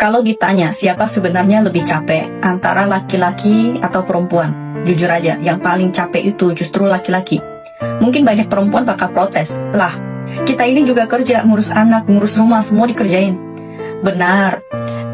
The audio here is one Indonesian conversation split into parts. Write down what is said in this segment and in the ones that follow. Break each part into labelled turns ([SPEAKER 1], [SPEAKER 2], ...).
[SPEAKER 1] Kalau ditanya siapa sebenarnya lebih capek, antara laki-laki atau perempuan, jujur aja, yang paling capek itu justru laki-laki. Mungkin banyak perempuan bakal protes, lah, kita ini juga kerja, ngurus anak, ngurus rumah, semua dikerjain. Benar,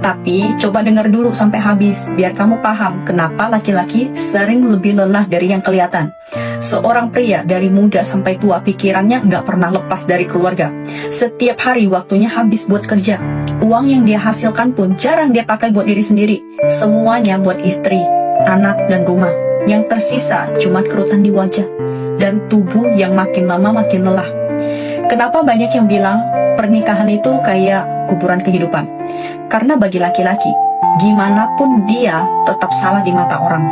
[SPEAKER 1] tapi coba dengar dulu sampai habis, biar kamu paham kenapa laki-laki sering lebih lelah dari yang kelihatan. Seorang pria dari muda sampai tua pikirannya nggak pernah lepas dari keluarga. Setiap hari waktunya habis buat kerja. Uang yang dia hasilkan pun jarang dia pakai buat diri sendiri. Semuanya buat istri, anak, dan rumah. Yang tersisa cuma kerutan di wajah dan tubuh yang makin lama makin lelah. Kenapa banyak yang bilang pernikahan itu kayak kuburan kehidupan? Karena bagi laki-laki, gimana pun dia tetap salah di mata orang.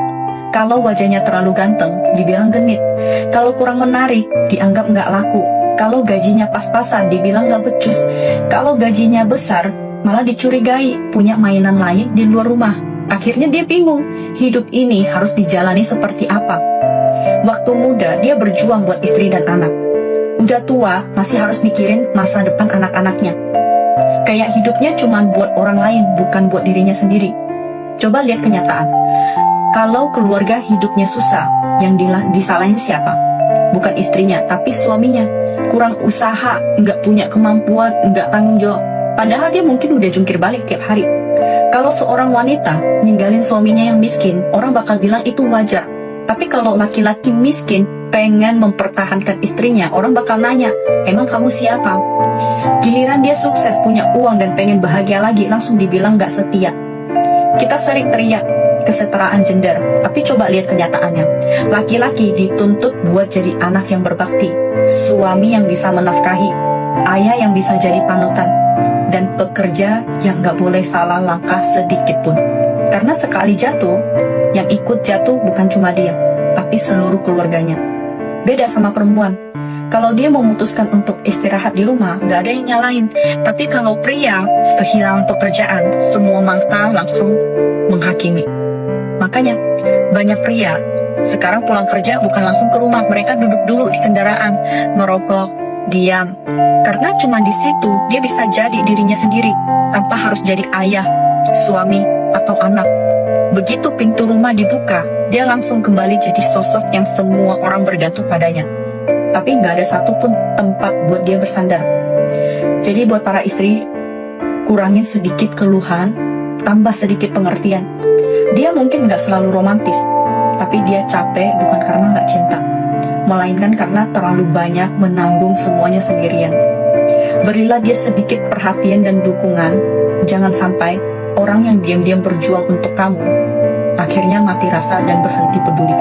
[SPEAKER 1] Kalau wajahnya terlalu ganteng, dibilang genit. Kalau kurang menarik, dianggap nggak laku. Kalau gajinya pas-pasan, dibilang nggak becus. Kalau gajinya besar, malah dicurigai punya mainan lain di luar rumah. Akhirnya dia bingung, hidup ini harus dijalani seperti apa. Waktu muda, dia berjuang buat istri dan anak. Udah tua, masih harus mikirin masa depan anak-anaknya. Kayak hidupnya cuma buat orang lain, bukan buat dirinya sendiri. Coba lihat kenyataan. Kalau keluarga hidupnya susah, yang disalahin siapa? Bukan istrinya, tapi suaminya. Kurang usaha, nggak punya kemampuan, nggak tanggung jawab. Padahal dia mungkin udah jungkir balik tiap hari. Kalau seorang wanita ninggalin suaminya yang miskin, orang bakal bilang itu wajar. Tapi kalau laki-laki miskin pengen mempertahankan istrinya, orang bakal nanya, emang kamu siapa? Giliran dia sukses, punya uang dan pengen bahagia lagi, langsung dibilang nggak setia. Kita sering teriak kesetaraan gender, tapi coba lihat kenyataannya. Laki-laki dituntut buat jadi anak yang berbakti, suami yang bisa menafkahi, ayah yang bisa jadi panutan, dan pekerja yang nggak boleh salah langkah sedikit pun. Karena sekali jatuh, yang ikut jatuh bukan cuma dia, tapi seluruh keluarganya. Beda sama perempuan. Kalau dia memutuskan untuk istirahat di rumah, nggak ada yang nyalain. Tapi kalau pria kehilangan pekerjaan, semua mata langsung menghakimi. Makanya banyak pria sekarang pulang kerja bukan langsung ke rumah, mereka duduk dulu di kendaraan, merokok, diam. Karena cuma di situ dia bisa jadi dirinya sendiri, tanpa harus jadi ayah, suami, atau anak. Begitu pintu rumah dibuka, dia langsung kembali jadi sosok yang semua orang bergantung padanya. Tapi nggak ada satupun tempat buat dia bersandar. Jadi buat para istri, kurangin sedikit keluhan, tambah sedikit pengertian. Dia mungkin nggak selalu romantis, tapi dia capek bukan karena nggak cinta, melainkan karena terlalu banyak menanggung semuanya sendirian. Berilah dia sedikit perhatian dan dukungan. Jangan sampai orang yang diam-diam berjuang untuk kamu akhirnya mati rasa dan berhenti peduli.